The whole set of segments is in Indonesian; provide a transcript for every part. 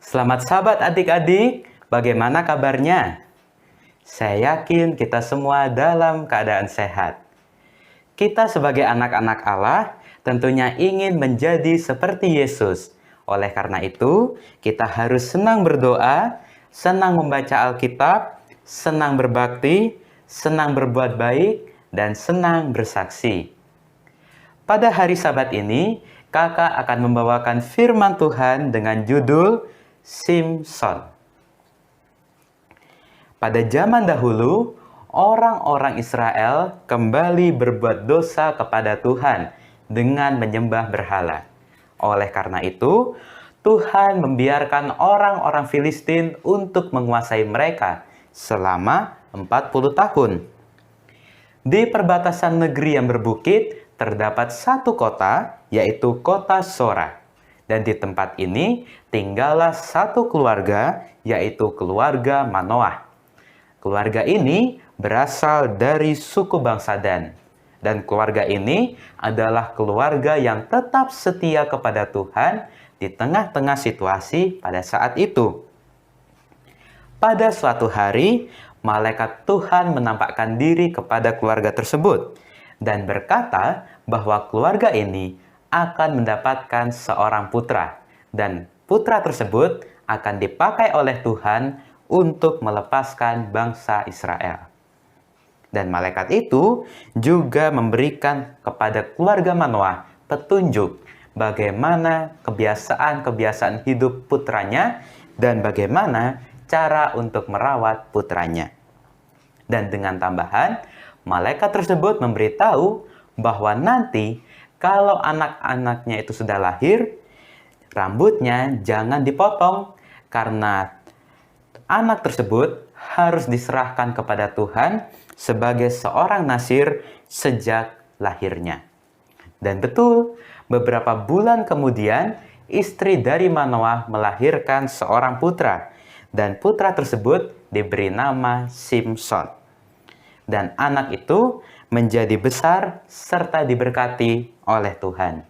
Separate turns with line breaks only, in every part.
Selamat sahabat adik-adik, bagaimana kabarnya? Saya yakin kita semua dalam keadaan sehat. Kita sebagai anak-anak Allah tentunya ingin menjadi seperti Yesus. Oleh karena itu, kita harus senang berdoa, senang membaca Alkitab, senang berbakti, senang berbuat baik, dan senang bersaksi. Pada hari Sabat ini, kakak akan membawakan firman Tuhan dengan judul Simson. Pada zaman dahulu, orang-orang Israel kembali berbuat dosa kepada Tuhan dengan menyembah berhala. Oleh karena itu, Tuhan membiarkan orang-orang Filistin untuk menguasai mereka selama 40 tahun. Di perbatasan negeri yang berbukit, terdapat satu kota, yaitu kota Sora. Dan di tempat ini tinggallah satu keluarga, yaitu keluarga Manoah. Keluarga ini berasal dari suku bangsa Dan. Dan keluarga ini adalah keluarga yang tetap setia kepada Tuhan di tengah-tengah situasi pada saat itu. Pada suatu hari, malaikat Tuhan menampakkan diri kepada keluarga tersebut dan berkata bahwa keluarga ini akan mendapatkan seorang putra, dan putra tersebut akan dipakai oleh Tuhan untuk melepaskan bangsa Israel. Dan malaikat itu juga memberikan kepada keluarga Manoah petunjuk bagaimana kebiasaan-kebiasaan hidup putranya dan bagaimana cara untuk merawat putranya. Dan dengan tambahan, malaikat tersebut memberitahu bahwa nanti kalau anak-anaknya itu sudah lahir, rambutnya jangan dipotong karena anak tersebut harus diserahkan kepada Tuhan sebagai seorang nasir sejak lahirnya. Dan betul, beberapa bulan kemudian istri dari Manoah melahirkan seorang putra, dan putra tersebut diberi nama Simson. Dan anak itu menjadi besar serta diberkati oleh Tuhan.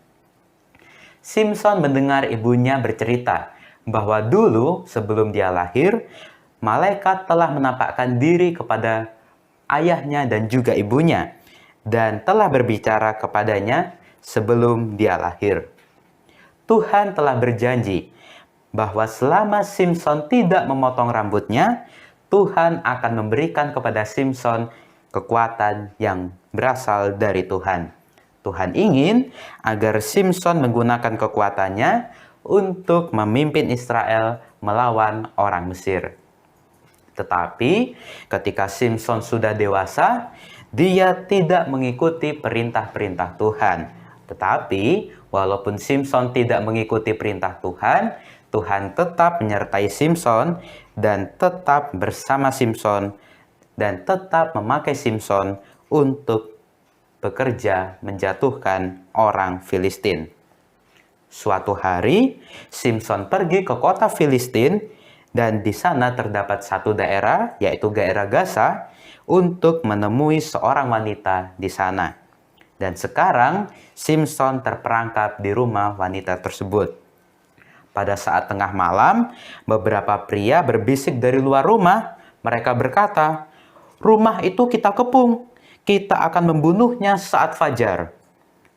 Simson mendengar ibunya bercerita bahwa dulu sebelum dia lahir, malaikat telah menampakkan diri kepada ayahnya dan juga ibunya, dan telah berbicara kepadanya sebelum dia lahir. Tuhan telah berjanji bahwa selama Simson tidak memotong rambutnya, Tuhan akan memberikan kepada Simson kekuatan yang berasal dari Tuhan. Tuhan ingin agar Simson menggunakan kekuatannya untuk memimpin Israel melawan orang Mesir. Tetapi ketika Simson sudah dewasa, dia tidak mengikuti perintah-perintah Tuhan. Tetapi walaupun Simson tidak mengikuti perintah Tuhan, Tuhan tetap menyertai Simson dan tetap bersama Simson dan tetap memakai Simson untuk bekerja menjatuhkan orang Filistin. Suatu hari, Simson pergi ke kota Filistin dan di sana terdapat satu daerah, yaitu daerah Gaza, untuk menemui seorang wanita di sana. Dan sekarang, Simson terperangkap di rumah wanita tersebut. Pada saat tengah malam, beberapa pria berbisik dari luar rumah. Mereka berkata, "Rumah itu kita kepung. Kita akan membunuhnya saat fajar."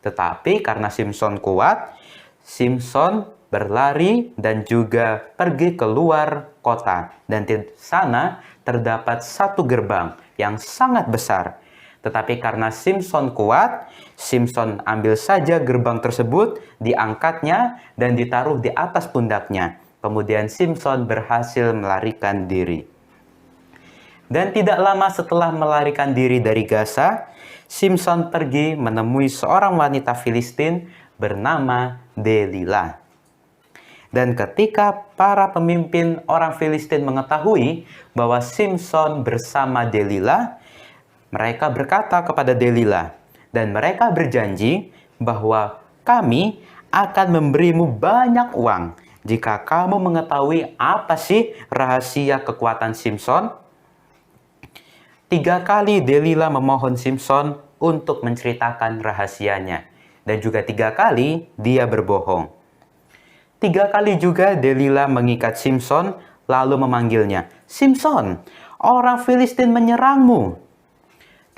Tetapi karena Simson kuat, Simson berlari dan juga pergi keluar kota. Dan di sana terdapat satu gerbang yang sangat besar. Tetapi karena Simson kuat, Simson ambil saja gerbang tersebut, diangkatnya dan ditaruh di atas pundaknya. Kemudian Simson berhasil melarikan diri. Dan tidak lama setelah melarikan diri dari Gaza, Simson pergi menemui seorang wanita Filistin bernama Delila. Dan ketika para pemimpin orang Filistin mengetahui bahwa Simson bersama Delila, mereka berkata kepada Delila, dan mereka berjanji bahwa kami akan memberimu banyak uang jika kamu mengetahui apa sih rahasia kekuatan Simson. 3 kali Delila memohon Simson untuk menceritakan rahasianya. Dan juga 3 kali dia berbohong. 3 3 kali juga Delila mengikat Simson lalu memanggilnya, "Simson, orang Filistin menyerangmu."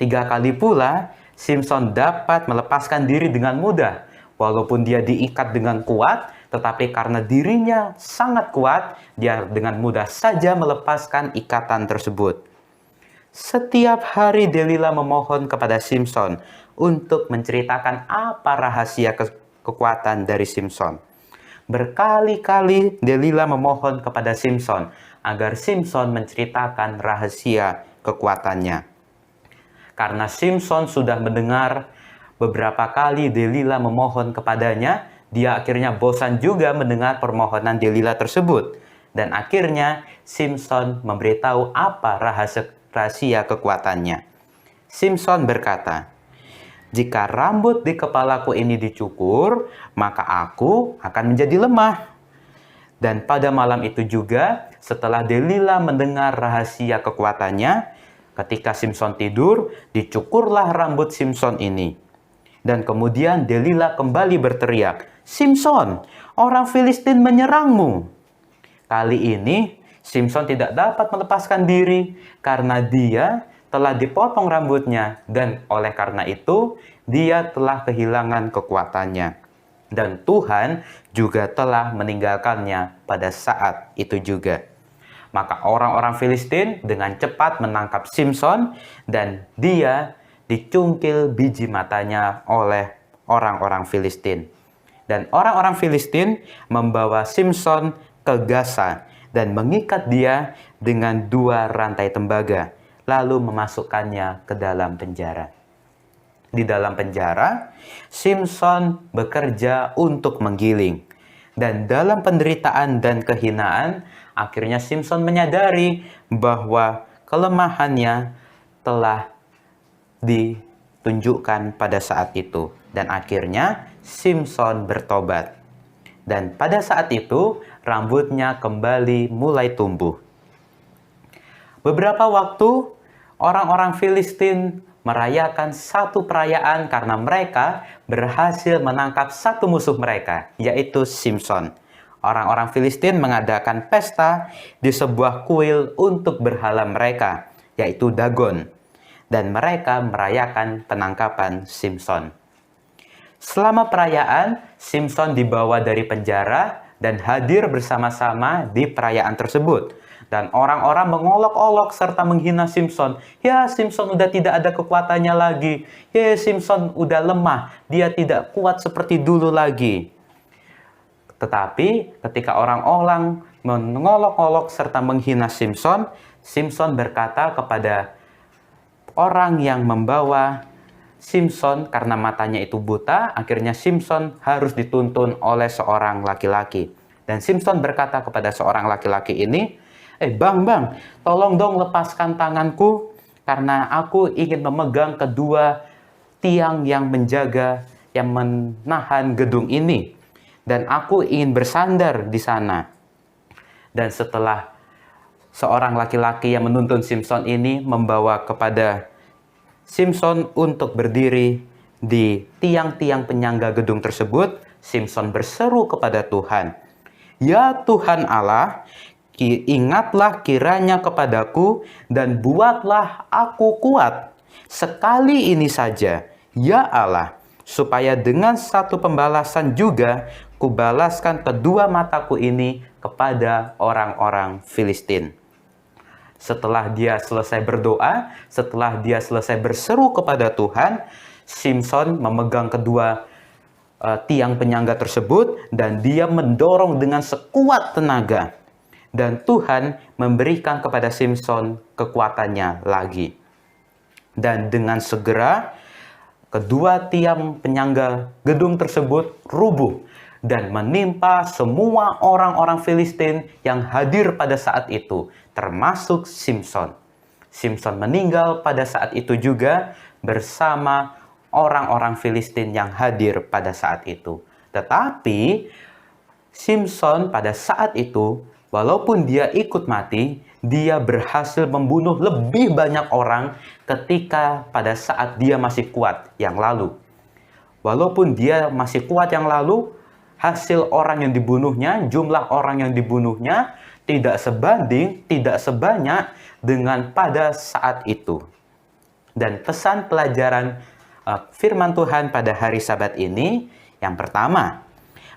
3 kali pula Simson dapat melepaskan diri dengan mudah. Walaupun dia diikat dengan kuat, tetapi karena dirinya sangat kuat, dia dengan mudah saja melepaskan ikatan tersebut. Setiap hari Delila memohon kepada Simson untuk menceritakan apa rahasia kekuatan dari Simson. Berkali-kali Delila memohon kepada Simson agar Simson menceritakan rahasia kekuatannya. Karena Simson sudah mendengar beberapa kali Delila memohon kepadanya, dia akhirnya bosan juga mendengar permohonan Delila tersebut. Dan akhirnya Simson memberitahu apa rahasia kekuatannya. Simson berkata, "Jika rambut di kepalaku ini dicukur, maka aku akan menjadi lemah." Dan pada malam itu juga, setelah Delila mendengar rahasia kekuatannya, ketika Simson tidur, dicukurlah rambut Simson ini. Dan kemudian Delila kembali berteriak, "Simson, orang Filistin menyerangmu." Kali ini, Simson tidak dapat melepaskan diri karena dia telah dipotong rambutnya, dan oleh karena itu, dia telah kehilangan kekuatannya. Dan Tuhan juga telah meninggalkannya pada saat itu juga. Maka orang-orang Filistin dengan cepat menangkap Simson, dan dia dicungkil biji matanya oleh orang-orang Filistin. Dan orang-orang Filistin membawa Simson ke Gaza dan mengikat dia dengan 2 rantai tembaga, lalu memasukkannya ke dalam penjara. Di dalam penjara, Simson bekerja untuk menggiling. Dan dalam penderitaan dan kehinaan, akhirnya Simson menyadari bahwa kelemahannya telah ditunjukkan pada saat itu. Dan akhirnya Simson bertobat. Dan pada saat itu, rambutnya kembali mulai tumbuh. Beberapa waktu, orang-orang Filistin merayakan satu perayaan karena mereka berhasil menangkap satu musuh mereka, yaitu Simson. Orang-orang Filistin mengadakan pesta di sebuah kuil untuk berhala mereka, yaitu Dagon. Dan mereka merayakan penangkapan Simson. Selama perayaan, Simson dibawa dari penjara dan hadir bersama-sama di perayaan tersebut. Dan orang-orang mengolok-olok serta menghina Simson. "Ya, Simson udah tidak ada kekuatannya lagi. Ya, Simson udah lemah. Dia tidak kuat seperti dulu lagi." Tetapi ketika orang-orang mengolok-olok serta menghina Simson, Simson berkata kepada orang yang membawa Simson, karena matanya itu buta, akhirnya Simson harus dituntun oleh seorang laki-laki. Dan Simson berkata kepada seorang laki-laki ini, Bang, tolong dong lepaskan tanganku, karena aku ingin memegang kedua tiang yang menjaga, yang menahan gedung ini. Dan aku ingin bersandar di sana." Dan setelah seorang laki-laki yang menuntun Simson ini membawa kepada Simson untuk berdiri di tiang-tiang penyangga gedung tersebut, Simson berseru kepada Tuhan, "Ya Tuhan Allah, ingatlah kiranya kepadaku dan buatlah aku kuat. Sekali ini saja, ya Allah, supaya dengan satu pembalasan juga kubalaskan kedua mataku ini kepada orang-orang Filistin." Setelah dia selesai berdoa, setelah dia selesai berseru kepada Tuhan, Simson memegang kedua tiang penyangga tersebut dan dia mendorong dengan sekuat tenaga. Dan Tuhan memberikan kepada Simson kekuatannya lagi. Dan dengan segera, kedua tiang penyangga gedung tersebut rubuh dan menimpa semua orang-orang Filistin yang hadir pada saat itu, termasuk Simson. Simson meninggal pada saat itu juga bersama orang-orang Filistin yang hadir pada saat itu. Tetapi Simson pada saat itu, walaupun dia ikut mati, dia berhasil membunuh lebih banyak orang ketika pada saat dia masih kuat yang lalu. Walaupun dia masih kuat yang lalu, hasil orang yang dibunuhnya, jumlah orang yang dibunuhnya tidak sebanding, tidak sebanyak dengan pada saat itu. Dan pesan pelajaran firman Tuhan pada hari Sabat ini, yang pertama,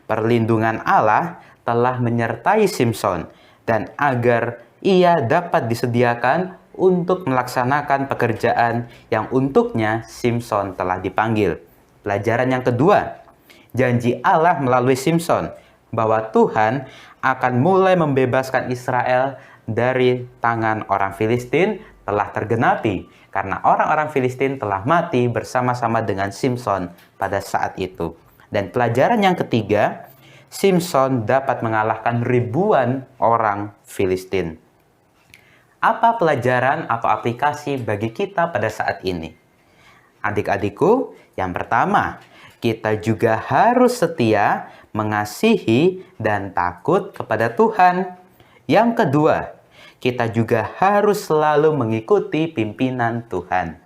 perlindungan Allah telah menyertai Simson dan agar ia dapat disediakan untuk melaksanakan pekerjaan yang untuknya Simson telah dipanggil. Pelajaran yang kedua, janji Allah melalui Simson bahwa Tuhan akan mulai membebaskan Israel dari tangan orang Filistin telah tergenapi karena orang-orang Filistin telah mati bersama-sama dengan Simson pada saat itu. Dan pelajaran yang ketiga, Simson dapat mengalahkan ribuan orang Filistin. Apa pelajaran atau aplikasi bagi kita pada saat ini? Adik-adikku, yang pertama, kita juga harus setia, mengasihi, dan takut kepada Tuhan. Yang kedua, kita juga harus selalu mengikuti pimpinan Tuhan.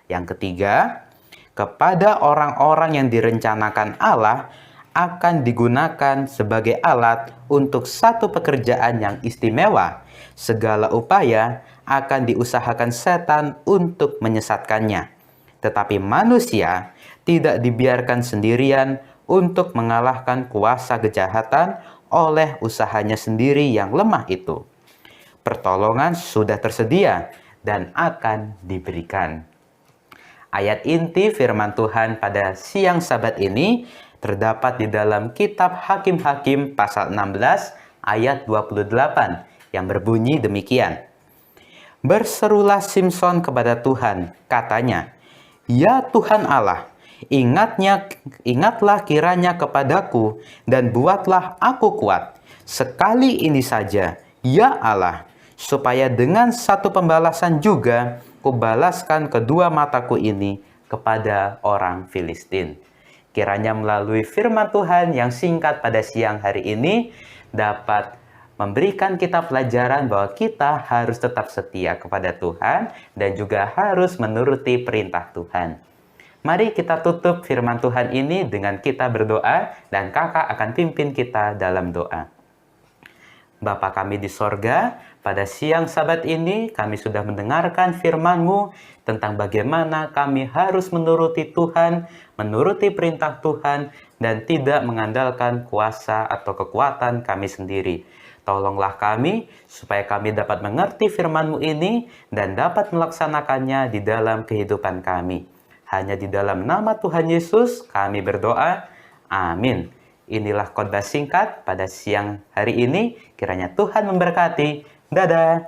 Yang ketiga, kepada orang-orang yang direncanakan Allah akan digunakan sebagai alat untuk satu pekerjaan yang istimewa. Segala upaya akan diusahakan setan untuk menyesatkannya. Tetapi manusia tidak dibiarkan sendirian untuk mengalahkan kuasa kejahatan oleh usahanya sendiri yang lemah itu. Pertolongan sudah tersedia dan akan diberikan. Ayat inti firman Tuhan pada siang Sabat ini terdapat di dalam kitab Hakim-Hakim pasal 16 ayat 28 yang berbunyi demikian. Berserulah Simson kepada Tuhan, katanya, "Ya Tuhan Allah, ingatlah kiranya kepadaku dan buatlah aku kuat. Sekali ini saja, ya Allah, supaya dengan satu pembalasan juga kubalaskan kedua mataku ini kepada orang Filistin." Kiranya melalui firman Tuhan yang singkat pada siang hari ini dapat memberikan kita pelajaran bahwa kita harus tetap setia kepada Tuhan dan juga harus menuruti perintah Tuhan. Mari kita tutup firman Tuhan ini dengan kita berdoa dan kakak akan pimpin kita dalam doa. Bapa kami di sorga, pada siang Sabat ini kami sudah mendengarkan firman-Mu tentang bagaimana kami harus menuruti Tuhan, menuruti perintah Tuhan, dan tidak mengandalkan kuasa atau kekuatan kami sendiri. Tolonglah kami supaya kami dapat mengerti firman-Mu ini dan dapat melaksanakannya di dalam kehidupan kami. Hanya di dalam nama Tuhan Yesus kami berdoa. Amin. Inilah khotbah singkat pada siang hari ini. Kiranya Tuhan memberkati. Dadah.